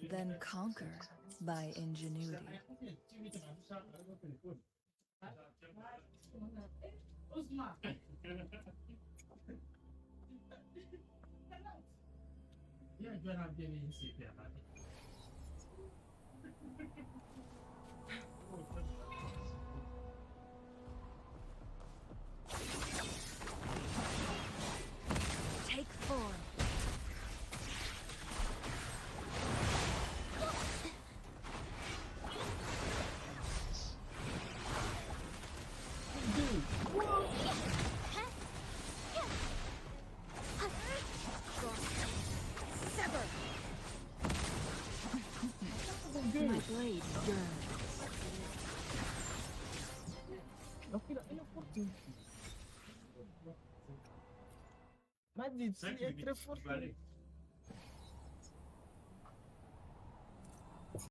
then conquer by ingenuity. Take form. Sever. My blade yearns. Ma dici, è tre forti.